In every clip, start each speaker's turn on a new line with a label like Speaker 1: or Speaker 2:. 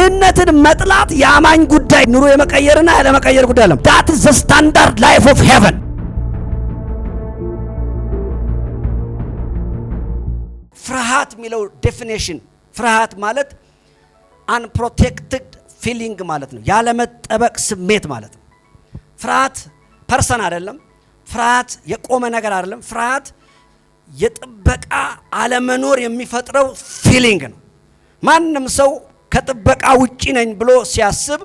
Speaker 1: ድህነትን መጥላት ያማኝ ጉዳይ ኑሮ የመቀየርና ያለ መቀየር ጉዳይ አይደለም። that is the standard life of heaven። ፍርሃት የሚለው ዴፊኒሽን ፍርሃት ማለት unprotected feeling ማለት ነው። ያለ መጠበቅ ስሜት ማለት ነው። ፍርሃት ፐርሰን አይደለም። ፍርሃት የቆመ ነገር አይደለም። ፍርሃት የጥበቃ አለመኖር የሚፈጥረው ፊሊንግ ነው። ማንም ሰው ከጥበቃ ውጪ ነኝ ብሎ ሲያስብ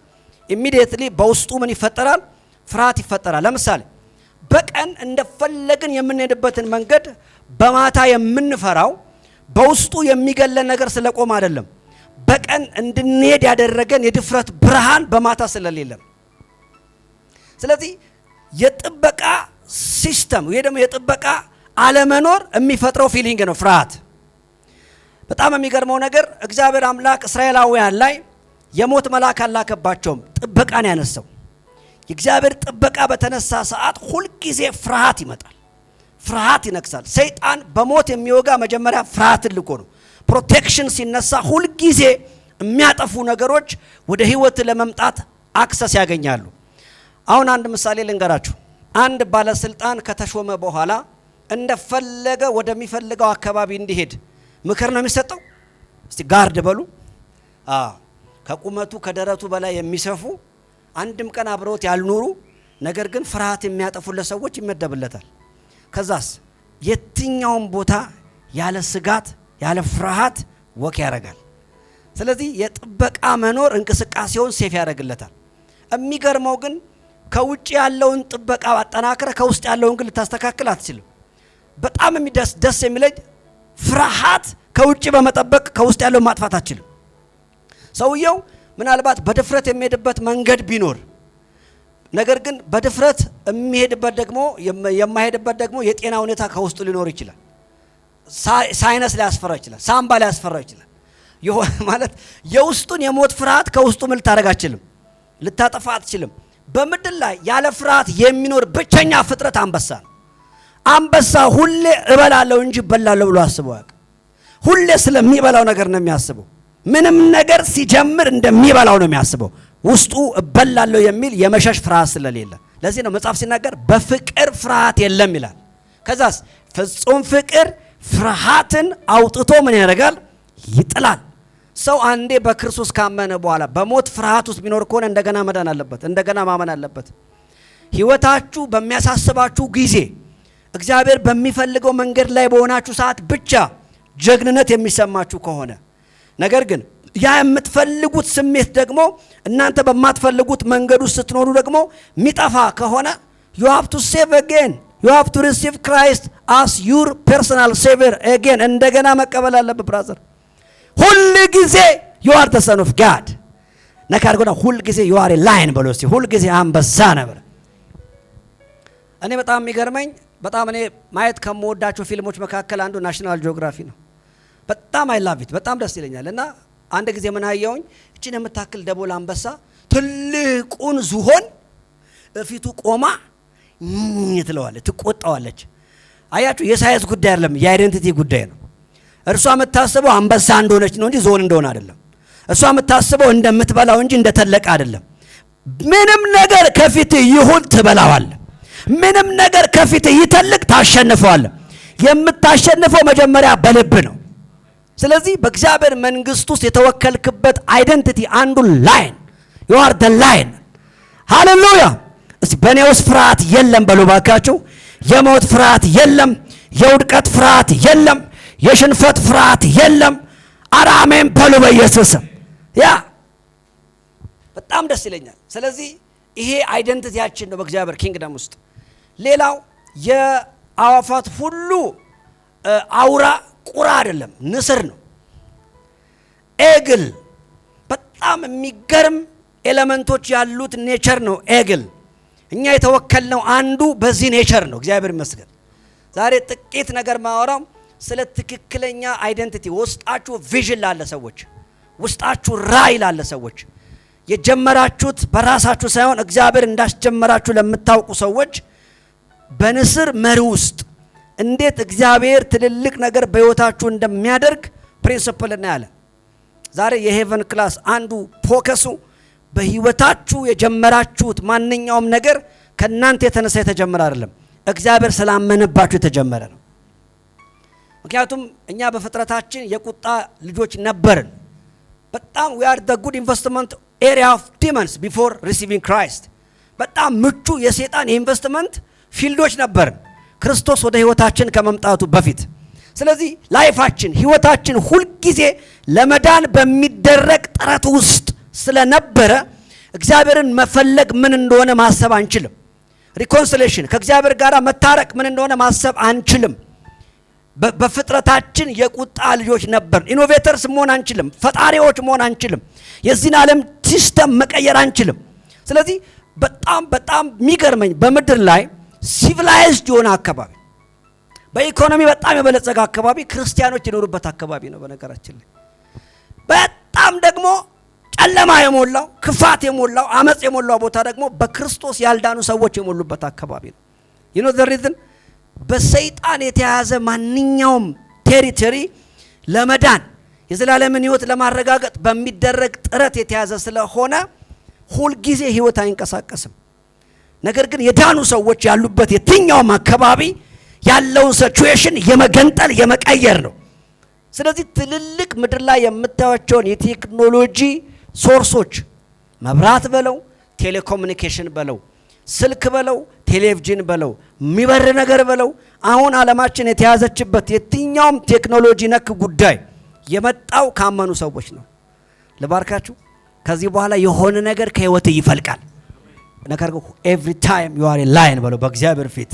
Speaker 1: ኢሚዲየትሊ በውስጡ ምን ይፈጠራል? ፍርሃት ይፈጠራል። ለምሳሌ በቀን እንደፈለግን የምንሄድበትን መንገድ በማታ የምንፈራው በውስጡ የሚገለን ነገር ስለቆመ አይደለም። በቀን እንድንሄድ ያደረገን የድፍረት ብርሃን በማታ ስለሌለ። ስለዚህ የጥበቃ ሲስተም ወይ ደግሞ የጥበቃ አለመኖር የሚፈጥረው ፊሊንግ ነው ፍርሃት። በጣም የሚገርመው ነገር እግዚአብሔር አምላክ እስራኤላውያን ላይ የሞት መልአክ አላከባቸውም፣ ጥበቃን ያነሳው። የእግዚአብሔር ጥበቃ በተነሳ ሰዓት ሁሉ ጊዜ ፍርሃት ይመጣል፣ ፍርሃት ይነክሳል። ሰይጣን በሞት የሚወጋ መጀመሪያ ፍርሃትን ልኮ ነው። ፕሮቴክሽን ሲነሳ ሁሉ ጊዜ የሚያጠፉ ነገሮች ወደ ህይወት ለመምጣት አክሰስ ያገኛሉ። አሁን አንድ ምሳሌ ልንገራችሁ። አንድ ባለስልጣን ከተሾመ በኋላ እንደፈለገ ወደሚፈልገው አካባቢ እንዲሄድ ምክር ነው የሚሰጠው። እስቲ ጋርድ በሉ። ከቁመቱ ከደረቱ በላይ የሚሰፉ አንድም ቀን አብረውት ያልኖሩ ነገር ግን ፍርሃት የሚያጠፉለት ሰዎች ይመደብለታል። ከዛስ የትኛውም ቦታ ያለ ስጋት ያለ ፍርሃት ወክ ያደርጋል። ስለዚህ የጥበቃ መኖር እንቅስቃሴውን ሴፍ ያደርግለታል። የሚገርመው ግን ከውጭ ያለውን ጥበቃ አጠናክረ ከውስጥ ያለውን ግን ልታስተካክል አትችልም። በጣም ደስ የሚለኝ ፍርሃት ከውጭ በመጠበቅ ከውስጥ ያለውን ማጥፋት አትችልም። ሰውየው ምናልባት በድፍረት የሚሄድበት መንገድ ቢኖር ነገር ግን በድፍረት የሚሄድበት ደግሞ የማይሄድበት ደግሞ የጤና ሁኔታ ከውስጡ ሊኖር ይችላል። ሳይነስ ሊያስፈራ ይችላል፣ ሳምባ ሊያስፈራ ይችላል። ማለት የውስጡን የሞት ፍርሃት ከውስጡ ምን ልታደርግ አትችልም፣ ልታጠፋ አትችልም። በምድር ላይ ያለ ፍርሃት የሚኖር ብቸኛ ፍጥረት አንበሳ ነው። አንበሳ ሁሌ እበላለሁ እንጂ በላለሁ ብሎ አስበው ያውቅ። ሁሌ ስለሚበላው ነገር ነው የሚያስበው። ምንም ነገር ሲጀምር እንደሚበላው ነው የሚያስበው። ውስጡ እበላለሁ የሚል የመሸሽ ፍርሃት ስለሌለ። ለዚህ ነው መጽሐፍ ሲናገር በፍቅር ፍርሃት የለም ይላል። ከዛስ ፍጹም ፍቅር ፍርሃትን አውጥቶ ምን ያደርጋል? ይጥላል። ሰው አንዴ በክርስቶስ ካመነ በኋላ በሞት ፍርሃት ውስጥ ቢኖር ከሆነ እንደገና መዳን አለበት፣ እንደገና ማመን አለበት። ህይወታችሁ በሚያሳስባችሁ ጊዜ እግዚአብሔር በሚፈልገው መንገድ ላይ በሆናችሁ ሰዓት ብቻ ጀግንነት የሚሰማችሁ ከሆነ ነገር ግን ያ የምትፈልጉት ስሜት ደግሞ እናንተ በማትፈልጉት መንገድ ውስጥ ስትኖሩ ደግሞ ሚጠፋ ከሆነ you have to save again, you have to receive Christ as your personal savior again። እንደገና መቀበል አለበት ብራዘር። ሁሉ ጊዜ you are the son of God። ነካርጎና ሁሉ ጊዜ you are a lion በለው እስቲ። ሁሉ ጊዜ አንበሳ ነበር። እኔ በጣም የሚገርመኝ በጣም እኔ ማየት ከመወዳቸው ፊልሞች መካከል አንዱ ናሽናል ጂኦግራፊ ነው። በጣም አይ ላቭ ኢት፣ በጣም ደስ ይለኛል። እና አንድ ጊዜ ምን አየሁኝ፣ እቺን የምታክል ደቦል አንበሳ ትልቁን ዝሆን እፊቱ ቆማ ትለዋለች፣ ትቆጣዋለች። አያችሁ፣ የሳይዝ ጉዳይ አይደለም፣ የአይደንቲቲ ጉዳይ ነው። እርሷ የምታስበው አንበሳ እንደሆነች ነው እንጂ ዝሆን እንደሆነ አይደለም። እርሷ የምታስበው እንደምትበላው እንጂ እንደተለቀ አይደለም። ምንም ነገር ከፊት ይሁን ትበላዋለህ። ምንም ነገር ከፊት ይተልቅ ታሸንፈዋለህ። የምታሸንፈው መጀመሪያ በልብ ነው። ስለዚህ በእግዚአብሔር መንግስት ውስጥ የተወከልክበት አይደንቲቲ አንዱ ላይን you are the lion። ሃሌሉያ። እስቲ በእኔ ውስጥ ፍርሃት የለም በሉ ባካችሁ። የሞት ፍርሃት የለም፣ የውድቀት ፍርሃት የለም፣ የሽንፈት ፍርሃት የለም። አሜን በሉ በኢየሱስም። ያ በጣም ደስ ይለኛል። ስለዚህ ይሄ አይደንቲቲያችን ነው በእግዚአብሔር ኪንግደም ውስጥ። ሌላው የአዋፋት ሁሉ አውራ ቁራ አይደለም፣ ንስር ነው። ኤግል በጣም የሚገርም ኤሌመንቶች ያሉት ኔቸር ነው ኤግል። እኛ የተወከልነው አንዱ በዚህ ኔቸር ነው። እግዚአብሔር ይመስገን። ዛሬ ጥቂት ነገር ማወራው ስለ ትክክለኛ አይደንቲቲ። ውስጣችሁ ቪዥን ላለ ሰዎች፣ ውስጣችሁ ራዕይ ላለ ሰዎች፣ የጀመራችሁት በራሳችሁ ሳይሆን እግዚአብሔር እንዳስጀመራችሁ ለምታውቁ ሰዎች በንስር መሪ ውስጥ እንዴት እግዚአብሔር ትልልቅ ነገር በህይወታችሁ እንደሚያደርግ ፕሪንሲፕል እናያለን። ዛሬ የሄቨን ክላስ አንዱ ፎከሱ በህይወታችሁ የጀመራችሁት ማንኛውም ነገር ከናንተ የተነሳ የተጀመረ አይደለም፣ እግዚአብሔር ስላመነባችሁ የተጀመረ ነው። ምክንያቱም እኛ በፍጥረታችን የቁጣ ልጆች ነበርን። በጣም we are the good investment area of demons before receiving Christ። በጣም ምቹ የሰይጣን ኢንቨስትመንት ፊልዶች ነበርን ክርስቶስ ወደ ህይወታችን ከመምጣቱ በፊት። ስለዚህ ላይፋችን ህይወታችን ሁሉ ጊዜ ለመዳን በሚደረግ ጥረት ውስጥ ስለነበረ እግዚአብሔርን መፈለግ ምን እንደሆነ ማሰብ አንችልም። ሪኮንሲሌሽን ከእግዚአብሔር ጋር መታረቅ ምን እንደሆነ ማሰብ አንችልም። በፍጥረታችን የቁጣ ልጆች ነበር። ኢኖቬተርስ መሆን አንችልም፣ ፈጣሪዎች መሆን አንችልም፣ የዚህን ዓለም ሲስተም መቀየር አንችልም። ስለዚህ በጣም የሚገርመኝ በምድር ላይ ሲቪላይዝድ የሆነ አካባቢ፣ በኢኮኖሚ በጣም የበለጸገ አካባቢ ክርስቲያኖች የኖሩበት አካባቢ ነው። በነገራችን ላይ በጣም ደግሞ ጨለማ የሞላው ክፋት የሞላው አመጽ የሞላው ቦታ ደግሞ በክርስቶስ ያልዳኑ ሰዎች የሞሉበት አካባቢ ነው። you know the reason በሰይጣን የተያዘ ማንኛውም ቴሪቶሪ ለመዳን የዘላለምን ህይወት ለማረጋገጥ በሚደረግ ጥረት የተያዘ ስለሆነ ሁሉ ጊዜ ህይወት አይንቀሳቀስም። ነገር ግን የዳኑ ሰዎች ያሉበት የትኛውም አካባቢ ያለውን ሲቹዌሽን የመገንጠል የመቀየር ነው። ስለዚህ ትልልቅ ምድር ላይ የምታዩቸውን የቴክኖሎጂ ሶርሶች መብራት በለው፣ ቴሌኮሙኒኬሽን በለው፣ ስልክ በለው፣ ቴሌቪዥን በለው፣ የሚበር ነገር በለው፣ አሁን ዓለማችን የተያዘችበት የትኛውም ቴክኖሎጂ ነክ ጉዳይ የመጣው ካመኑ ሰዎች ነው። ለባርካችሁ ከዚህ በኋላ የሆነ ነገር ከህይወት ይፈልቃል። ነገር ግን ኤቭሪ ታይም ዩ አር ላይን በለው በእግዚአብሔር ፊት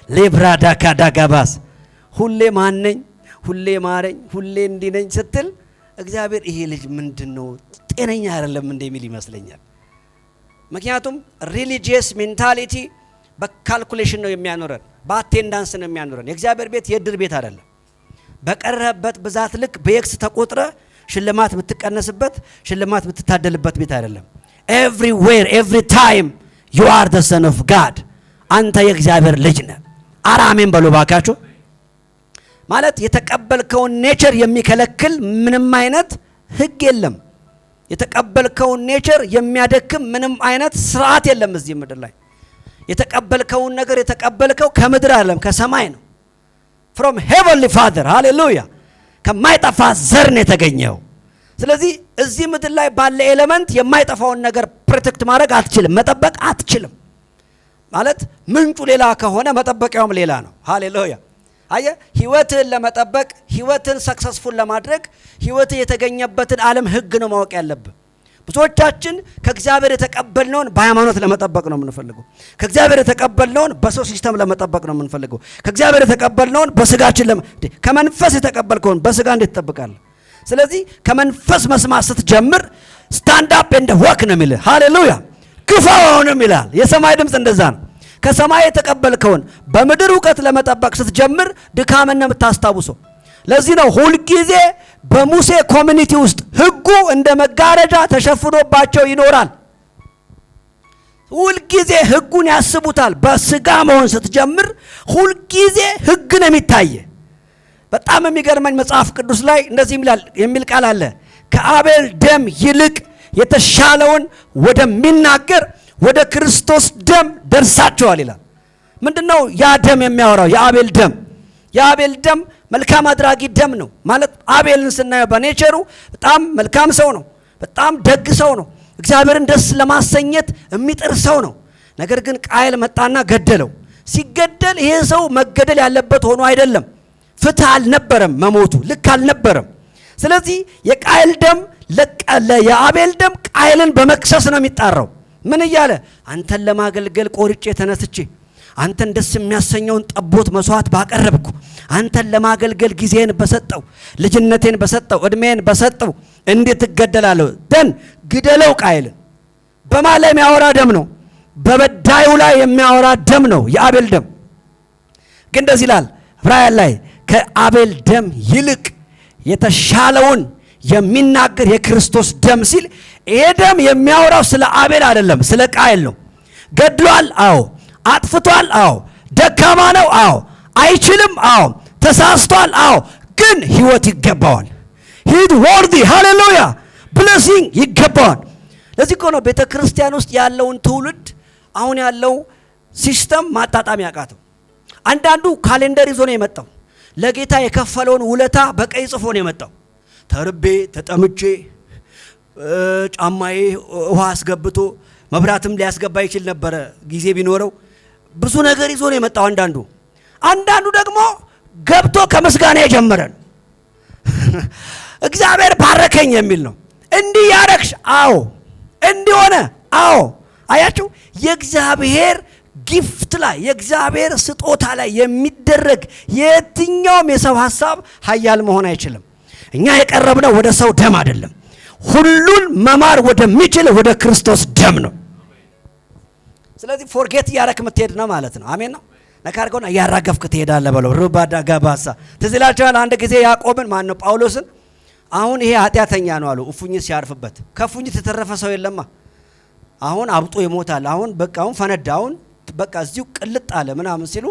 Speaker 1: ሌብራዳ ካዳጋባስ ሁሌ ማነኝ፣ ሁሌ ማረኝ፣ ሁሌ እንዲነኝ ስትል እግዚአብሔር ይሄ ልጅ ምንድነው ጤነኛ አይደለም እንደሚል ይመስለኛል። ምክንያቱም ሪሊጂየስ ሜንታሊቲ በካልኩሌሽን ነው የሚያኖረን፣ በአቴንዳንስ ነው የሚያኖረን። የእግዚአብሔር ቤት የድር ቤት አይደለም። በቀረበት ብዛት ልክ በኤክስ ተቆጥረ ሽልማት የምትቀነስበት ሽልማት የምትታደልበት ቤት አይደለም። ኤቭሪዌር ኤቭሪ ታይም you are the son of God። አንተ የእግዚአብሔር ልጅ ነህ። አራሜን በሉ ባካችሁ። ማለት የተቀበልከውን ኔቸር የሚከለክል ምንም አይነት ህግ የለም። የተቀበልከውን ኔቸር የሚያደክም ምንም አይነት ስርዓት የለም እዚህ ምድር ላይ። የተቀበልከውን ነገር የተቀበልከው ከምድር አይደለም ከሰማይ ነው። from heavenly father hallelujah። ከማይጠፋ ዘር ነው የተገኘው። ስለዚህ እዚህ ምድር ላይ ባለ ኤሌመንት የማይጠፋውን ነገር ፕሮቴክት ማድረግ አትችልም፣ መጠበቅ አትችልም። ማለት ምንጩ ሌላ ከሆነ መጠበቂያውም ሌላ ነው። ሃሌሉያ። አየ ህይወትን ለመጠበቅ ህይወትን ሰክሰስፉል ለማድረግ ህይወት የተገኘበትን ዓለም ህግ ነው ማወቅ ያለብን። ብዙዎቻችን ከእግዚአብሔር የተቀበልነውን በሃይማኖት ለመጠበቅ ነው የምንፈልገው። ከእግዚአብሔር የተቀበልነውን በሰው ሲስተም ለመጠበቅ ነው የምንፈልገው። ከእግዚአብሔር የተቀበልነውን በስጋችን ከመንፈስ የተቀበልከውን በስጋ እንዴት ትጠብቃለህ? ስለዚህ ከመንፈስ መስማት ስትጀምር ስታንድ አፕ ኤንድ ወክ ነው የሚልህ። ሃሌሉያ። ግፋው ነው ይላል የሰማይ ድምጽ። እንደዛ ነው። ከሰማይ የተቀበልከውን በምድር ዕውቀት ለመጠበቅ ስትጀምር ድካምን ነው የምታስታውሰው። ለዚህ ነው ሁሉ ጊዜ በሙሴ ኮሚኒቲ ውስጥ ህጉ እንደ መጋረጃ ተሸፍኖባቸው ይኖራል። ሁሉ ጊዜ ህጉን ያስቡታል። በስጋ መሆን ስትጀምር ሁሉ ጊዜ ህግ ነው የሚታየ። በጣም የሚገርመኝ መጽሐፍ ቅዱስ ላይ እንደዚህ የሚል ቃል አለ። ከአቤል ደም ይልቅ የተሻለውን ወደሚናገር ወደ ክርስቶስ ደም ደርሳቸዋል ይላል። ምንድነው ያ ደም የሚያወራው? የአቤል ደም። የአቤል ደም መልካም አድራጊ ደም ነው። ማለት አቤልን ስናየው በኔቸሩ በጣም መልካም ሰው ነው፣ በጣም ደግ ሰው ነው፣ እግዚአብሔርን ደስ ለማሰኘት የሚጥር ሰው ነው። ነገር ግን ቃየል መጣና ገደለው። ሲገደል ይሄ ሰው መገደል ያለበት ሆኖ አይደለም፣ ፍትህ አልነበረም፣ መሞቱ ልክ አልነበረም። ስለዚህ የቃየል ደም የአቤል ደም ቃየልን በመክሰስ ነው የሚጣራው። ምን እያለ? አንተን ለማገልገል ቆርጬ ተነስቼ አንተን ደስ የሚያሰኘውን ጠቦት መስዋዕት ባቀረብኩ፣ አንተን ለማገልገል ጊዜን በሰጠው፣ ልጅነቴን በሰጠው፣ እድሜን በሰጠው እንዴት እገደላለሁ? ደን ግደለው ቃየልን። በማን ላይ የሚያወራ ደም ነው? በበዳዩ ላይ የሚያወራ ደም ነው የአቤል ደም። ግን እንደዚህ ይላል ዕብራውያን ላይ ከአቤል ደም ይልቅ የተሻለውን የሚናገር የክርስቶስ ደም ሲል ይሄ ደም የሚያወራው ስለ አቤል አይደለም፣ ስለ ቃየል ነው። ገድሏል፣ አዎ። አጥፍቷል፣ አዎ። ደካማ ነው፣ አዎ። አይችልም፣ አዎ። ተሳስቷል፣ አዎ። ግን ህይወት ይገባዋል። ሂድ ወርዲ ሃሌሉያ። ብሌሲንግ ይገባዋል። ለዚህ እኮ ነው ቤተ ክርስቲያን ውስጥ ያለውን ትውልድ አሁን ያለው ሲስተም ማጣጣም ያቃተው። አንዳንዱ ካሌንደር ይዞ ነው የመጣው። ለጌታ የከፈለውን ውለታ በቀይ ጽፎ ነው የመጣው። ተርቤ ተጠምቼ ጫማዬ ውሃ አስገብቶ መብራትም ሊያስገባ ይችል ነበር ጊዜ ቢኖረው። ብዙ ነገር ይዞ ነው የመጣው አንዳንዱ ደግሞ ገብቶ ከምስጋና የጀመረን እግዚአብሔር ባረከኝ የሚል ነው። እንዲህ ያረክሽ አዎ፣ እንዲሆነ አዎ። አያችሁ የእግዚአብሔር ጊፍት ላይ የእግዚአብሔር ስጦታ ላይ የሚደረግ የትኛውም የሰው ሐሳብ ኃያል መሆን አይችልም። እኛ የቀረብነው ወደ ሰው ደም አይደለም፣ ሁሉን መማር ወደሚችል ወደ ክርስቶስ ደም ነው። ስለዚህ ፎርጌት ያረክ ምትሄድ ነው ማለት ነው። አሜን ነው። ነካርገውና ያራገፍክ ትሄዳለህ በለው። ሩባዳ ጋባሳ ትዝላችኋል። አንድ ጊዜ ያዕቆብን ማን ነው ጳውሎስን አሁን ይሄ ኃጢአተኛ ነው አሉ እፉኝት ሲያርፍበት። ከፉኝት የተረፈ ሰው የለማ። አሁን አብጦ ይሞታል። አሁን በቃ አሁን ፈነዳ። አሁን በቃ እዚሁ ቅልጥ አለ ምናምን ሲሉ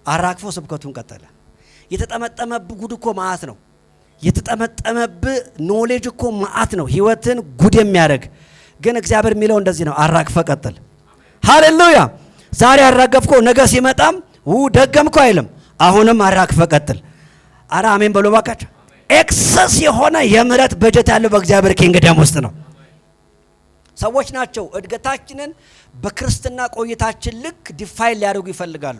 Speaker 1: አራግፎ ስብከቱን ቀጠለ። የተጠመጠመብ ጉድ እኮ መዓት ነው። የተጠመጠመብ ኖሌጅ እኮ መዓት ነው፣ ህይወትን ጉድ የሚያደርግ ግን እግዚአብሔር የሚለው እንደዚህ ነው፣ አራግፈ ቀጥል። ሃሌሉያ። ዛሬ አራገፍከው ነገ ሲመጣም ደገምከው አይልም፣ አሁንም አራግፈ ቀጥል። አረ አሜን በሉ ባካችሁ። ኤክሰስ የሆነ የምህረት በጀት ያለው በእግዚአብሔር ኪንግደም ውስጥ ነው። ሰዎች ናቸው እድገታችንን በክርስትና ቆይታችን ልክ ዲፋይን ሊያደርጉ ይፈልጋሉ።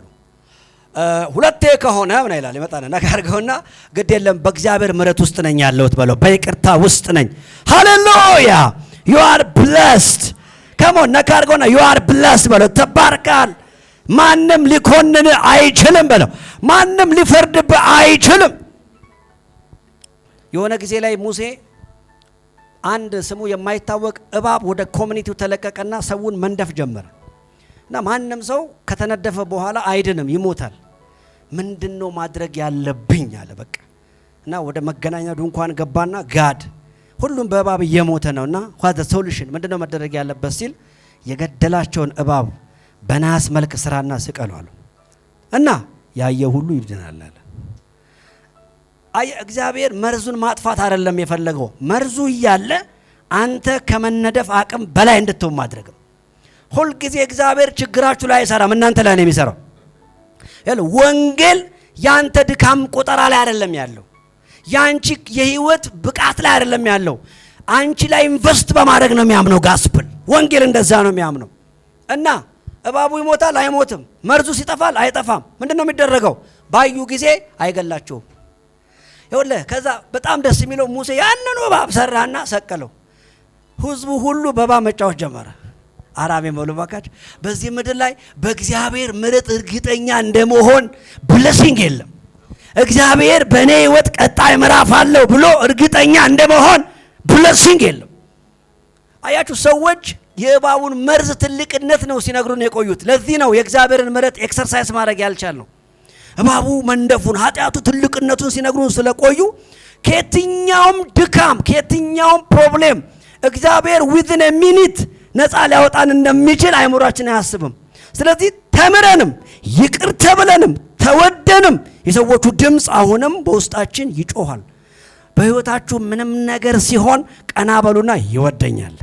Speaker 1: ሁለቴ ከሆነ ምን ይላል ይመጣና ነካርገውና ግድ የለም በእግዚአብሔር ምህረት ውስጥ ነኝ ያለሁት በለው፣ በይቅርታ ውስጥ ነኝ። ሃሌሉያ you are blessed come on ነካርገውና you are blessed በለው፣ ተባርካል። ማንም ሊኮንን አይችልም በለው፣ ማንም ሊፈርድብህ አይችልም። የሆነ ጊዜ ላይ ሙሴ አንድ ስሙ የማይታወቅ እባብ ወደ ኮሚኒቲው ተለቀቀና ሰውን መንደፍ ጀመረ። እና ማንም ሰው ከተነደፈ በኋላ አይድንም ይሞታል። ምንድነው ማድረግ ያለብኝ አለ በቃ። እና ወደ መገናኛ ድንኳን ገባና ጋድ ሁሉም በእባብ እየሞተ ነውና what the solution ምንድነው መደረግ ያለበት ሲል የገደላቸውን እባብ በናስ መልክ ስራና ስቀሉ አለ። እና ያየ ሁሉ ይድናል አለ። እግዚአብሔር መርዙን ማጥፋት አይደለም የፈለገው፣ መርዙ እያለ አንተ ከመነደፍ አቅም በላይ እንድትሆን ማድረግ ነው። ሁሉ ጊዜ እግዚአብሔር ችግራችሁ ላይ አይሰራም፣ እናንተ ላይ ነው የሚሰራው። ወንጌል ያንተ ድካም ቆጠራ ላይ አይደለም ያለው፣ ያንቺ የህይወት ብቃት ላይ አይደለም ያለው፣ አንቺ ላይ ኢንቨስት በማድረግ ነው የሚያምነው። ጋስፕል ወንጌል እንደዛ ነው የሚያምነው። እና እባቡ ይሞታል አይሞትም፣ መርዙ ሲጠፋል አይጠፋም። ምንድነው የሚደረገው? ባዩ ጊዜ አይገላቸውም። ይኸውልህ ከዛ በጣም ደስ የሚለው ሙሴ ያንኑ እባብ ሰራና ሰቀለው። ህዝቡ ሁሉ በእባብ መጫወት ጀመረ። አራሜ መውለባካች በዚህ ምድር ላይ በእግዚአብሔር ምሕረት እርግጠኛ እንደመሆን ብሌሲንግ የለም። እግዚአብሔር በእኔ ህይወት ቀጣይ ምዕራፍ አለው ብሎ እርግጠኛ እንደመሆን ብሌሲንግ የለም። አያችሁ ሰዎች የእባቡን መርዝ ትልቅነት ነው ሲነግሩን የቆዩት። ለዚህ ነው የእግዚአብሔርን ምሕረት ኤክሰርሳይዝ ማድረግ ያልቻልነው። እባቡ መንደፉን ኃጢአቱ ትልቅነቱን ሲነግሩን ስለቆዩ ከየትኛውም ድካም ከየትኛውም ፕሮብሌም እግዚአብሔር within a minute ነፃ ሊያወጣን እንደሚችል አይምሮአችን አያስብም። ስለዚህ ተምረንም ይቅር ተብለንም ተወደንም የሰዎቹ ድምጽ አሁንም በውስጣችን ይጮሃል። በህይወታችሁ ምንም ነገር ሲሆን ቀና በሉና ይወደኛል፣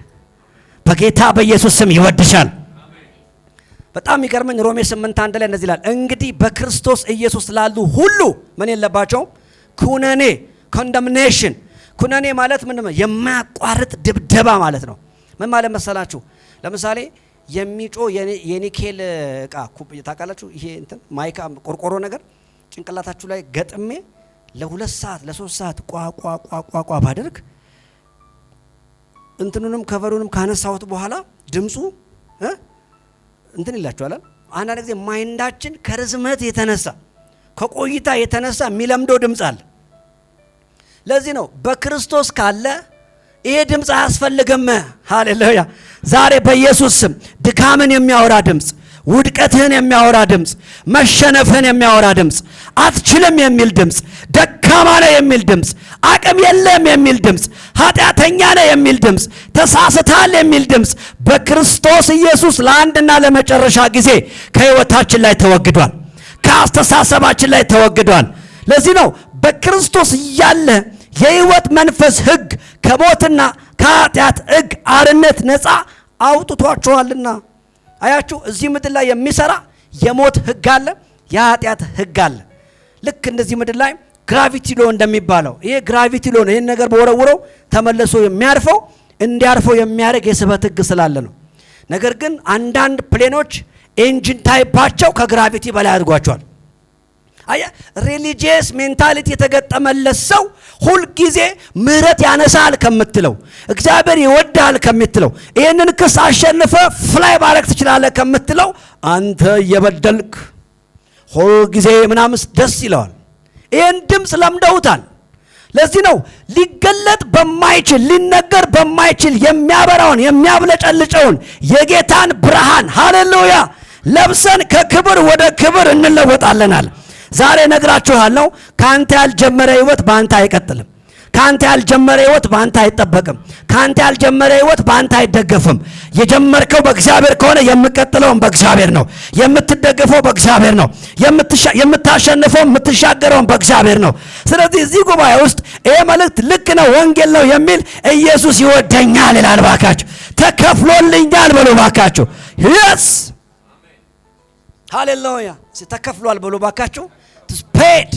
Speaker 1: በጌታ በኢየሱስ ስም ይወድሻል። በጣም ይገርመኝ ሮሜ 8:1 ላይ እንደዚህ ይላል፣ እንግዲህ በክርስቶስ ኢየሱስ ላሉ ሁሉ ምን የለባቸውም ኩነኔ ኮንደምኔሽን። ኩነኔ ማለት ምንድነው? የማያቋርጥ ድብደባ ማለት ነው። ምን ማለት መሰላችሁ? ለምሳሌ የሚጮ የኒኬል እቃ ታውቃላችሁ? ይሄ እንትን ማይካ ቆርቆሮ ነገር ጭንቅላታችሁ ላይ ገጥሜ ለ2 ሰዓት ለ3 ሰዓት ቋቋቋቋቋ ባደርግ እንትኑንም ከቨሩንም ካነሳሁት በኋላ ድምጹ እንትን ይላችኋል። አንዳንድ ጊዜ ማይንዳችን ከርዝመት የተነሳ ከቆይታ የተነሳ የሚለምደው ድምጽ አለ። ለዚህ ነው በክርስቶስ ካለ ይሄ ድምጽ አያስፈልግም። ሃሌሉያ። ዛሬ በኢየሱስ ስም ድካምን የሚያወራ ድምጽ፣ ውድቀትህን የሚያወራ ድምጽ፣ መሸነፍህን የሚያወራ ድምጽ፣ አትችልም የሚል ድምጽ፣ ደካማ ነህ የሚል ድምጽ፣ አቅም የለም የሚል ድምጽ፣ ኃጢአተኛ ነህ የሚል ድምጽ፣ ተሳስተሃል የሚል ድምጽ በክርስቶስ ኢየሱስ ለአንድና ለመጨረሻ ጊዜ ከህይወታችን ላይ ተወግዷል፣ ከአስተሳሰባችን ላይ ተወግዷል። ለዚህ ነው በክርስቶስ ያለ የህይወት መንፈስ ህግ ከሞትና ከኃጢአት ሕግ አርነት ነፃ አውጥቷችኋልና። አያችሁ፣ እዚህ ምድር ላይ የሚሰራ የሞት ሕግ አለ፣ የኃጢአት ሕግ አለ። ልክ እንደዚህ ምድር ላይ ግራቪቲ ሎ እንደሚባለው ይሄ ግራቪቲ ሎ ነው። ይሄን ነገር በወረውረው ተመልሶ የሚያርፈው እንዲያርፈው የሚያደርግ የስበት ሕግ ስላለ ነው። ነገር ግን አንዳንድ ፕሌኖች ኤንጂን ታይፓቸው ከግራቪቲ በላይ አድርጓቸዋል። አያ ሪሊጂየስ ሜንታሊቲ የተገጠመለት ሰው ሁልጊዜ ምህረት ያነሳል ከምትለው እግዚአብሔር ይወዳል ከምትለው ይሄንን ክስ አሸንፈ ፍላይ ባረክ ትችላለህ ከምትለው አንተ የበደልክ ሁልጊዜ ምናምን ደስ ይለዋል። ይሄን ድምፅ ለምደውታል። ለዚህ ነው ሊገለጥ በማይችል ሊነገር በማይችል የሚያበራውን የሚያብለጨልጨውን የጌታን ብርሃን ሃሌሉያ ለብሰን ከክብር ወደ ክብር እንለወጣለናል። ዛሬ ነግራችኋለሁ፣ ካንተ ያልጀመረ ህይወት ባንተ አይቀጥልም። ካንተ ያልጀመረ ህይወት ባንተ አይጠበቅም። ካንተ ያልጀመረ ህይወት ባንተ አይደገፍም። የጀመርከው በእግዚአብሔር ከሆነ የምትቀጥለውም በእግዚአብሔር ነው። የምትደገፈው በእግዚአብሔር ነው። የምታሸንፈው የምትሻገረውም በእግዚአብሔር ነው። ስለዚህ እዚህ ጉባኤ ውስጥ ይሄ መልእክት ልክ ነው፣ ወንጌል ነው የሚል ኢየሱስ ይወደኛል ይላል። ባካችሁ ተከፍሎልኛል በሉ ባካችሁ። yes ሃሌሉያ ተከፍሏል በሉ ባካችሁ። ስፔድ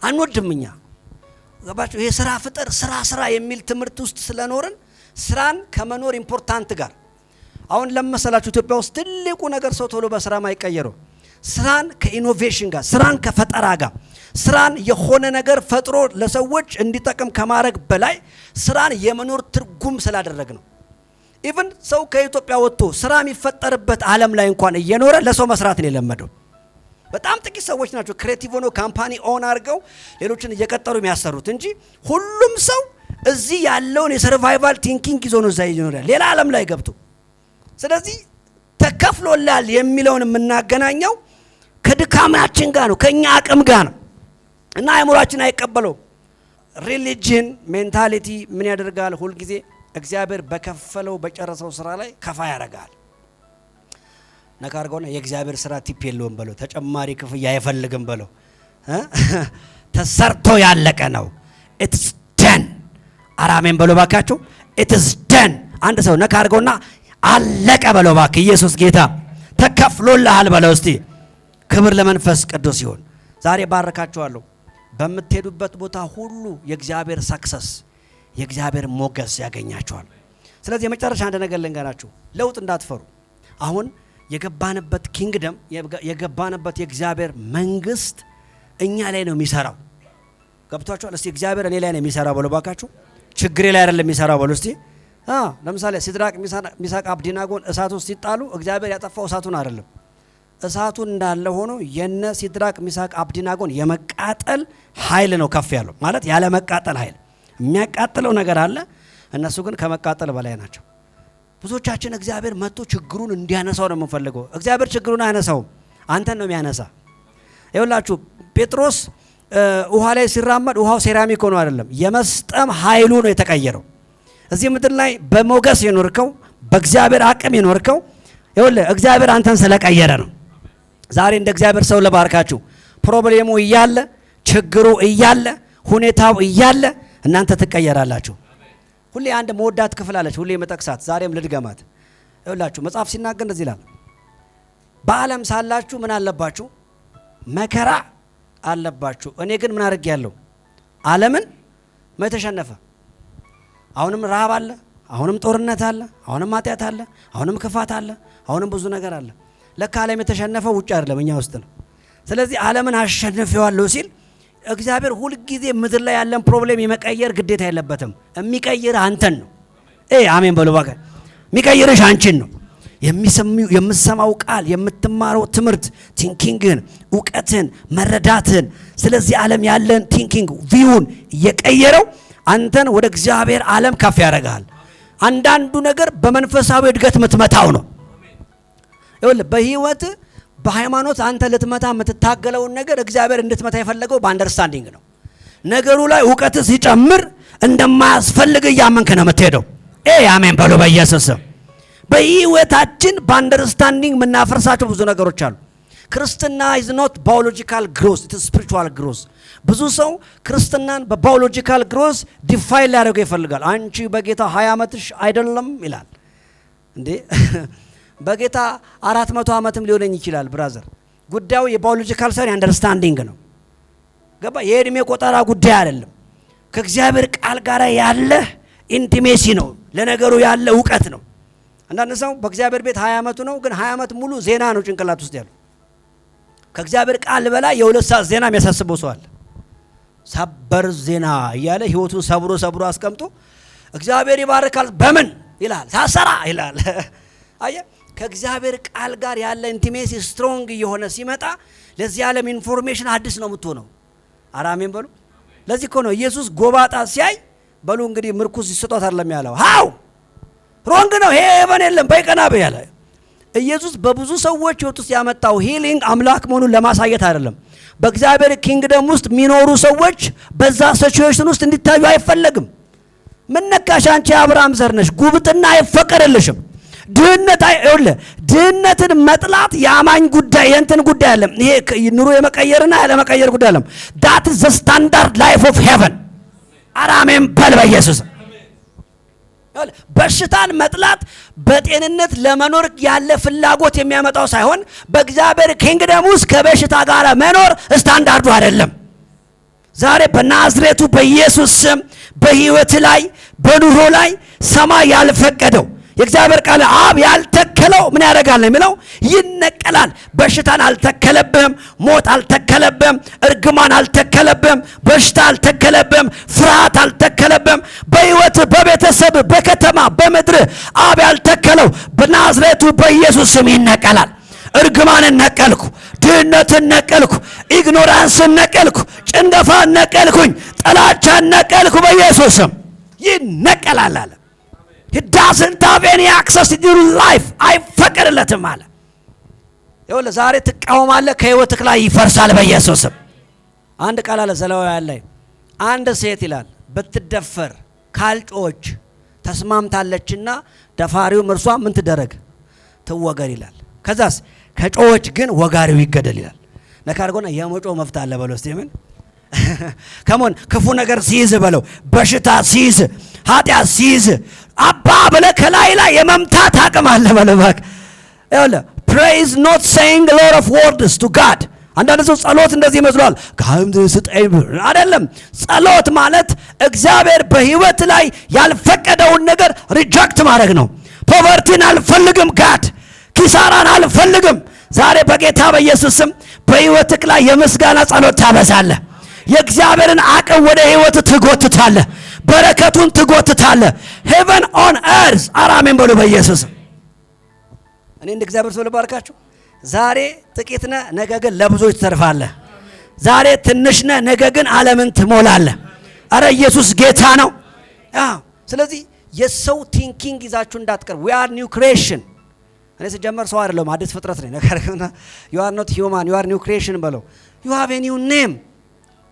Speaker 1: አንወድምኛ ገባችሁ? ይሄ ስራ ፍጥር ስራ የሚል ትምህርት ውስጥ ስለኖርን ስራን ከመኖር ኢምፖርታንት ጋር አሁን ለመሰላችሁ ኢትዮጵያ ውስጥ ትልቁ ነገር ሰው ቶሎ በስራ ማይቀየረው ስራን ከኢኖቬሽን ጋር ስራን ከፈጠራ ጋር ስራን የሆነ ነገር ፈጥሮ ለሰዎች እንዲጠቅም ከማድረግ በላይ ስራን የመኖር ትርጉም ስላደረግ ነው። ኢቭን ሰው ከኢትዮጵያ ወጥቶ ስራ የሚፈጠርበት ዓለም ላይ እንኳን እየኖረ ለሰው መስራት ነው የለመደው። በጣም ጥቂት ሰዎች ናቸው ክሬቲቭ ሆኖ ካምፓኒ ኦን አድርገው ሌሎችን እየቀጠሩ የሚያሰሩት እንጂ ሁሉም ሰው እዚህ ያለውን የሰርቫይቫል ቲንኪንግ ይዞ ነው እዛ ይኖራል ሌላ ዓለም ላይ ገብቶ። ስለዚህ ተከፍሎላል የሚለውን የምናገናኘው ከድካማችን ጋር ነው፣ ከኛ አቅም ጋር ነው እና አእምሮአችን አይቀበለው። ሪሊጂን ሜንታሊቲ ምን ያደርጋል? ሁልጊዜ እግዚአብሔር በከፈለው በጨረሰው ስራ ላይ ከፋ ያደርጋል። ነካርጎና የእግዚአብሔር ስራ ቲፕ የለውም በለው፣ ተጨማሪ ክፍያ አይፈልግም በለው። ተሰርቶ ያለቀ ነው። ኢትስ ደን። አራሜን በለው ባካችሁ። ኢትስ ደን። አንድ ሰው ነካርጎና አለቀ በለው ባክ። ኢየሱስ ጌታ ተከፍሎልሃል በለው። እስቲ ክብር ለመንፈስ ቅዱስ ይሁን። ዛሬ ባረካችኋለሁ። በምትሄዱበት ቦታ ሁሉ የእግዚአብሔር ሰክሰስ የእግዚአብሔር ሞገስ ያገኛችኋል። ስለዚህ የመጨረሻ አንድ ነገር ልንገራችሁ፣ ለውጥ እንዳትፈሩ። አሁን የገባንበት ኪንግደም የገባንበት የእግዚአብሔር መንግስት እኛ ላይ ነው የሚሰራው። ገብቷችኋል? እስቲ እግዚአብሔር እኔ ላይ ነው የሚሰራው በሉ ባካችሁ። ችግሬ ላይ አይደለም የሚሰራው በሉ እስቲ። ለምሳሌ ሲድራቅ ሚሳቅ አብዲናጎን እሳት ውስጥ ሲጣሉ እግዚአብሔር ያጠፋው እሳቱን አይደለም። እሳቱን እንዳለ ሆኖ የነ ሲድራቅ ሚሳቅ አብዲናጎን የመቃጠል ኃይል ነው ከፍ ያለው ማለት ያለ መቃጠል ኃይል የሚያቃጥለው ነገር አለ። እነሱ ግን ከመቃጠል በላይ ናቸው። ብዙዎቻችን እግዚአብሔር መጥቶ ችግሩን እንዲያነሳው ነው የምንፈልገው። እግዚአብሔር ችግሩን አያነሳውም፣ አንተን ነው የሚያነሳ። ይኸውላችሁ ጴጥሮስ ውሃ ላይ ሲራመድ ውሃው ሴራሚክ ሆኖ አይደለም፣ የመስጠም ኃይሉ ነው የተቀየረው። እዚህ ምድር ላይ በሞገስ የኖርከው በእግዚአብሔር አቅም የኖርከው ይኸውልህ እግዚአብሔር አንተን ስለቀየረ ነው። ዛሬ እንደ እግዚአብሔር ሰው ለባርካችሁ ፕሮብሌሙ እያለ ችግሩ እያለ ሁኔታው እያለ እናንተ ትቀየራላችሁ። ሁሌ አንድ መወዳት ክፍል አለች፣ ሁሌ መጠቅሳት፣ ዛሬም ልድገማት። ይኸውላችሁ መጽሐፍ ሲናገር እንደዚህ ይላል፣ በዓለም ሳላችሁ ምን አለባችሁ? መከራ አለባችሁ። እኔ ግን ምን አድርጌያለሁ? ዓለምን ተሸነፈ። አሁንም ረሃብ አለ፣ አሁንም ጦርነት አለ፣ አሁንም ኃጢአት አለ፣ አሁንም ክፋት አለ፣ አሁንም ብዙ ነገር አለ። ለካ ዓለም የተሸነፈው ውጭ አይደለም እኛ ውስጥ ነው። ስለዚህ ዓለምን አሸንፌዋለሁ ሲል እግዚአብሔር ሁልጊዜ ምድር ላይ ያለን ፕሮብሌም የመቀየር ግዴታ የለበትም። የሚቀይር አንተን ነው። አሜን በሉ ባካ። የሚቀይርሽ አንቺን ነው። የምትሰማው ቃል፣ የምትማረው ትምህርት ቲንኪንግን፣ እውቀትን፣ መረዳትን ስለዚህ ዓለም ያለን ቲንኪንግ ቪውን እየቀየረው አንተን ወደ እግዚአብሔር ዓለም ከፍ ያደርጋል። አንዳንዱ ነገር በመንፈሳዊ እድገት ምትመታው ነው። ይኸውልህ በህይወት በሃይማኖት አንተ ልትመታ የምትታገለውን ነገር እግዚአብሔር እንድትመታ የፈለገው በአንደርስታንዲንግ ነው። ነገሩ ላይ እውቀት ሲጨምር እንደማያስፈልግ እያመንክ ነው የምትሄደው። አሜን በሉ በኢየሱስ ስም። በህይወታችን በአንደርስታንዲንግ የምናፈርሳቸው ብዙ ነገሮች አሉ። ክርስትና is not biological growth, it is spiritual growth. ብዙ ሰው ክርስትናን በባዮሎጂካል ግሮዝ ዲፋይን ሊያደርገው ይፈልጋል። አንቺ በጌታ 20 ዓመትሽ አይደለም ይላል። እንዴ በጌታ 400 ዓመትም ሊሆነኝ ይችላል ብራዘር። ጉዳዩ የባዮሎጂካል ሳይሆን አንደርስታንዲንግ ነው። ገባ? የእድሜ ቆጠራ ጉዳይ አይደለም። ከእግዚአብሔር ቃል ጋር ያለ ኢንቲሜሲ ነው። ለነገሩ ያለ ዕውቀት ነው። አንዳንድ ሰው በእግዚአብሔር ቤት 20 ዓመቱ ነው፣ ግን 20 ዓመት ሙሉ ዜና ነው ጭንቅላት ውስጥ ያለው። ከእግዚአብሔር ቃል በላይ የሁለት ሰዓት ዜና የሚያሳስበው ሰው አለ። ሰበር ዜና እያለ ህይወቱን ሰብሮ አስቀምጦ እግዚአብሔር ይባርካል በምን ይላል? ሳሰራ ይላል። አየ ከእግዚአብሔር ቃል ጋር ያለ ኢንቲሜሲ ስትሮንግ የሆነ ሲመጣ ለዚህ ዓለም ኢንፎርሜሽን አዲስ ነው የምትሆነው። አራሜን በሉ። ለዚህ እኮ ነው ኢየሱስ ጎባጣ ሲያይ በሉ እንግዲህ ምርኩስ ይሰጣት አይደለም ያለው። ሃው ሮንግ ነው ይሄ ኤቨን የለም በይቀና በያለ ኢየሱስ በብዙ ሰዎች ህይወት ውስጥ ያመጣው ሂሊንግ አምላክ መሆኑን ለማሳየት አይደለም። በእግዚአብሔር ኪንግደም ውስጥ የሚኖሩ ሰዎች በዛ ሲቹዌሽን ውስጥ እንዲታዩ አይፈለግም። ምን ነካሽ አንቺ አብርሃም ዘር ነሽ፣ ጉብጥና አይፈቀድልሽም። ድህነትን መጥላት የአማኝ ጉዳይ የእንትን ጉዳይ አይደለም። ይሄ ኑሮ የመቀየርና ያለመቀየር ጉዳይ አይደለም። that is the standard life of heaven። አራሜን በል በኢየሱስ። በሽታን መጥላት በጤንነት ለመኖር ያለ ፍላጎት የሚያመጣው ሳይሆን በእግዚአብሔር ኪንግደም ውስጥ ከበሽታ ጋር መኖር ስታንዳርዱ አይደለም። ዛሬ በናዝሬቱ በኢየሱስ ስም በህይወት ላይ በኑሮ ላይ ሰማይ ያልፈቀደው የእግዚአብሔር ቃል አብ ያልተከለው ምን ያደርጋል ነው የሚለው? ይነቀላል። በሽታን አልተከለብህም፣ ሞት አልተከለብህም፣ እርግማን አልተከለብህም፣ በሽታ አልተከለብህም፣ ፍርሃት አልተከለብህም። በህይወት በቤተሰብ በከተማ በምድር አብ ያልተከለው በናዝሬቱ በኢየሱስ ስም ይነቀላል። እርግማንን ነቀልኩ፣ ድህነትን ነቀልኩ፣ ኢግኖራንስን ነቀልኩ፣ ጭንገፋን ነቀልኩኝ፣ ጥላቻን ነቀልኩ። በኢየሱስ ስም ይነቀላል አለ። He doesn't have any access to your life. አይፈቀድለትም አለ። ይኸውልህ ዛሬ ትቃወማለህ፣ ከህይወትህ ላይ ይፈርሳል በኢየሱስ ስም። አንድ ቃል አለ ዘሌዋውያን ላይ አንድ ሴት ይላል ብትደፈር ካልጮች ተስማምታለችና ደፋሪውም እርሷ ምን ትደረግ? ትወገር ይላል። ከዛስ ከጮች ግን ወጋሪው ይገደል ይላል። ነካርጎና የመጮ መፍት አለ በለው እስቲ ምን ከሞን ክፉ ነገር ሲይዝ በለው፣ በሽታ ሲይዝ፣ ኃጢአት ሲይዝ አባ በለ ከላይ ላይ የመምታት አቅም አለ በለው። ባክ ይኸውልህ praise not saying a lot of words to God። አንዳንድ ሰው ጸሎት እንደዚህ ይመስላል። ካህምት ስጠኝ አይደለም። ጸሎት ማለት እግዚአብሔር በህይወት ላይ ያልፈቀደውን ነገር ሪጀክት ማድረግ ነው። ፖቨርቲን አልፈልግም ጋድ፣ ኪሳራን አልፈልግም። ዛሬ በጌታ በኢየሱስ ስም በህይወትክ ላይ የምስጋና ጸሎት ታበዛለህ። የእግዚአብሔርን አቅም ወደ ህይወት ትጎትታለህ። በረከቱን ትጎትታለህ። heaven on earth አራሜን በሉ በኢየሱስ። እኔ እንደ እግዚአብሔር ሰው ልባርካችሁ። ዛሬ ጥቂት ነህ፣ ነገ ግን ለብዙዎች ትተርፋለህ። ዛሬ ትንሽ ነህ፣ ነገ ግን ዓለምን ትሞላለህ። አረ ኢየሱስ ጌታ ነው። ስለዚህ የሰው ቲንኪንግ ይዛችሁ እንዳትቀር። we are new creation። እኔ ስጀመር ሰው አይደለም አዲስ ፍጥረት ነኝ። ነገርና you are not human, you are new creation በለው። you have a new name።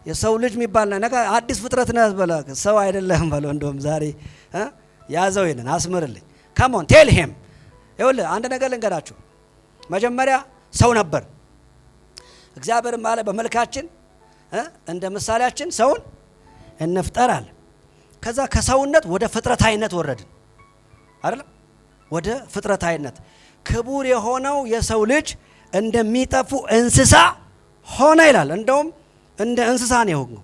Speaker 1: የሰው ልጅ የሚባል ነገር አዲስ ፍጥረት ነህ በለው። ሰው አይደለም በለው። እንደውም ዛሬ ያዘው ይሄንን አስምርልኝ። come on tell him። ይኸውልህ አንድ ነገር ልንገራችሁ። መጀመሪያ ሰው ነበር። እግዚአብሔር ማለት በመልካችን እንደ ምሳሌያችን ሰውን እንፍጠራል። ከዛ ከሰውነት ወደ ፍጥረታዊነት ወረድን አይደል? ወደ ፍጥረታዊነት ክቡር የሆነው የሰው ልጅ እንደሚጠፉ እንስሳ ሆነ ይላል። እንደውም እንደ እንስሳ ነው የሆነው።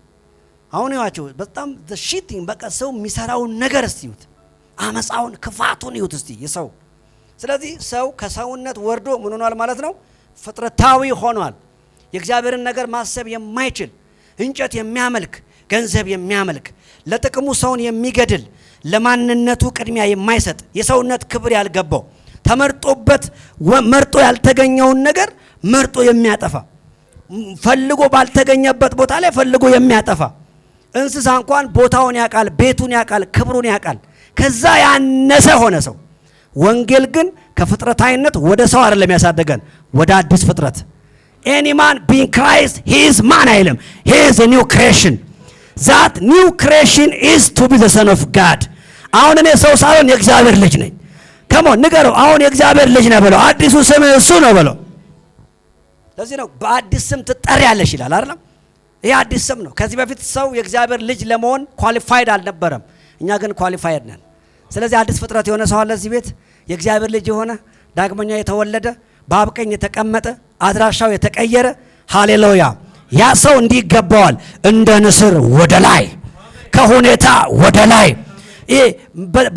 Speaker 1: አሁን ይዋቸው በጣም the shitting በቃ ሰው የሚሰራውን ነገር እስቲዩት፣ አመጻውን ክፋቱን ይዩት እስቲ የሰው። ስለዚህ ሰው ከሰውነት ወርዶ ምን ሆኗል ማለት ነው? ፍጥረታዊ ሆኗል። የእግዚአብሔርን ነገር ማሰብ የማይችል እንጨት የሚያመልክ ገንዘብ የሚያመልክ ለጥቅሙ ሰውን የሚገድል ለማንነቱ ቅድሚያ የማይሰጥ የሰውነት ክብር ያልገባው ተመርጦበት መርጦ ያልተገኘውን ነገር መርጦ የሚያጠፋ ፈልጎ ባልተገኘበት ቦታ ላይ ፈልጎ የሚያጠፋ እንስሳ እንኳን ቦታውን ያውቃል፣ ቤቱን ያውቃል፣ ክብሩን ያውቃል። ከዛ ያነሰ ሆነ ሰው። ወንጌል ግን ከፍጥረታዊነት ወደ ሰው አይደለም ያሳደገን፣ ወደ አዲስ ፍጥረት። any man being Christ he is man አይልም፣ he is a new creation. that new creation is to be the son of God። አሁን እኔ ሰው ሳይሆን የእግዚአብሔር ልጅ ነኝ። ከሞን ንገረው አሁን የእግዚአብሔር ልጅ ነህ በለው። አዲሱ ስም እሱ ነው በለው። ለዚህ ነው በአዲስ ስም ትጠሪያለሽ ይላል አይደል? ይሄ አዲስ ስም ነው። ከዚህ በፊት ሰው የእግዚአብሔር ልጅ ለመሆን ኳሊፋይድ አልነበረም። እኛ ግን ኳሊፋይድ ነን። ስለዚህ አዲስ ፍጥረት የሆነ ሰው አለ እዚህ ቤት፣ የእግዚአብሔር ልጅ የሆነ ዳግመኛ የተወለደ በአብ ቀኝ የተቀመጠ አድራሻው የተቀየረ። ሃሌሉያ! ያ ሰው እንዲህ ይገባዋል፣ እንደ ንስር ወደ ላይ፣ ከሁኔታ ወደ ላይ። ይሄ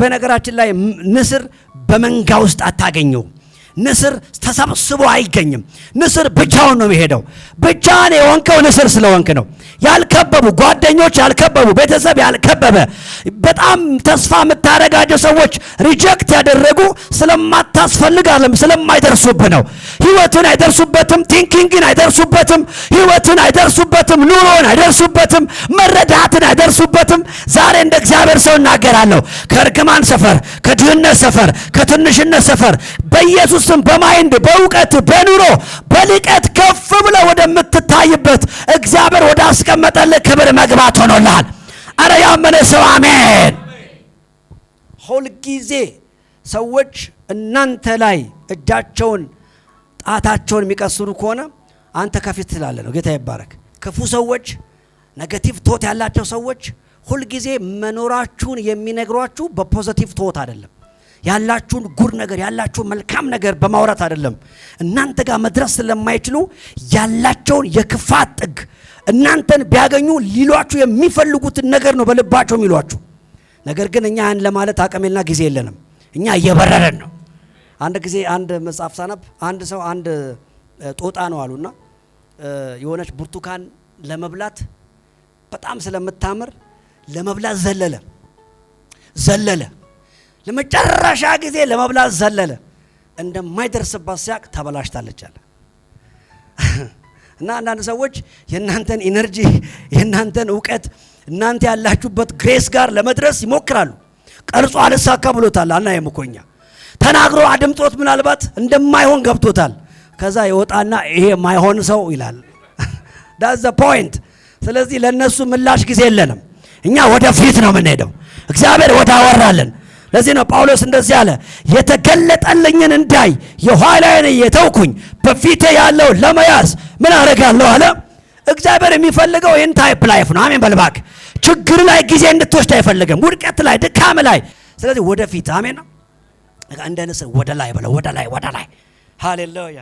Speaker 1: በነገራችን ላይ ንስር በመንጋ ውስጥ አታገኘው። ንስር ተሰብስቦ አይገኝም። ንስር ብቻውን ነው የሚሄደው። ብቻህን የሆንከው ንስር ስለሆንክ ነው። ያልከበቡ ጓደኞች፣ ያልከበቡ ቤተሰብ፣ ያልከበበ በጣም ተስፋ የምታረጋቸው ሰዎች ሪጀክት ያደረጉ ስለማታስፈልግ አይደለም፣ ስለማይደርሱብህ ነው። ህይወትን አይደርሱበትም፣ ቲንኪንግን አይደርሱበትም፣ ህይወትን አይደርሱበትም፣ ኑሮን አይደርሱበትም፣ መረዳትን አይደርሱበትም። ዛሬ እንደ እግዚአብሔር ሰው እናገራለሁ። ከእርግማን ሰፈር፣ ከድህነት ሰፈር፣ ከትንሽነት ሰፈር በኢየሱስ ስም በማይንድ በእውቀት በኑሮ በልቀት ከፍ ብለህ ወደምትታይበት እግዚአብሔር ወደ አስቀመጠልህ ክብር መግባት ሆኖልሃል። አረ ያመነ ሰው አሜን። ሁልጊዜ ሰዎች እናንተ ላይ እጃቸውን ጣታቸውን የሚቀስሩ ከሆነ አንተ ከፊት ትላለህ ነው። ጌታ ይባረክ። ክፉ ሰዎች፣ ኔጌቲቭ ቶት ያላቸው ሰዎች ሁልጊዜ መኖራችሁን የሚነግሯችሁ በፖዚቲቭ ቶት አይደለም። ያላችሁን ጉድ ነገር ያላችሁን መልካም ነገር በማውራት አይደለም። እናንተ ጋር መድረስ ስለማይችሉ ያላቸውን የክፋት ጥግ እናንተን ቢያገኙ ሊሏችሁ የሚፈልጉትን ነገር ነው በልባቸው የሚሏችሁ። ነገር ግን እኛ ያን ለማለት አቅምና ጊዜ የለንም። እኛ እየበረረን ነው። አንድ ጊዜ አንድ መጽሐፍ ሳነብ አንድ ሰው አንድ ጦጣ ነው አሉና የሆነች ብርቱካን ለመብላት በጣም ስለምታምር ለመብላት ዘለለ ለመጨረሻ ጊዜ ለመብላት ዘለለ። እንደማይደርስባት ሲያቅ ተበላሽታለች አለ። እና አንዳንድ ሰዎች የእናንተን ኢነርጂ የእናንተን እውቀት እናንተ ያላችሁበት ግሬስ ጋር ለመድረስ ይሞክራሉ። ቀርጾ አልሳካ ብሎታል። አናየም እኮ እኛ ተናግሮ አድምጦት ምናልባት እንደማይሆን ገብቶታል። ከዛ ይወጣና ይሄ ማይሆን ሰው ይላል። that's the point። ስለዚህ ለነሱ ምላሽ ጊዜ የለንም። እኛ ወደፊት ነው የምንሄደው። እግዚአብሔር ወዳወራለን። ለዚህ ነው ጳውሎስ እንደዚህ አለ፣ የተገለጠልኝን እንዳይ የኋላዬን እየተውኩኝ በፊቴ ያለው ለመያዝ ምን አደርጋለሁ አለ። እግዚአብሔር የሚፈልገው ይህን ታይፕ ላይፍ ነው። አሜን በልባክ። ችግር ላይ ጊዜ እንድትወስድ አይፈልግም፣ ውድቀት ላይ ድካም ላይ። ስለዚህ ወደፊት አሜን ነው። እንደ ንስር ወደ ላይ በለው፣ ወደ ላይ። ሃሌሉያ።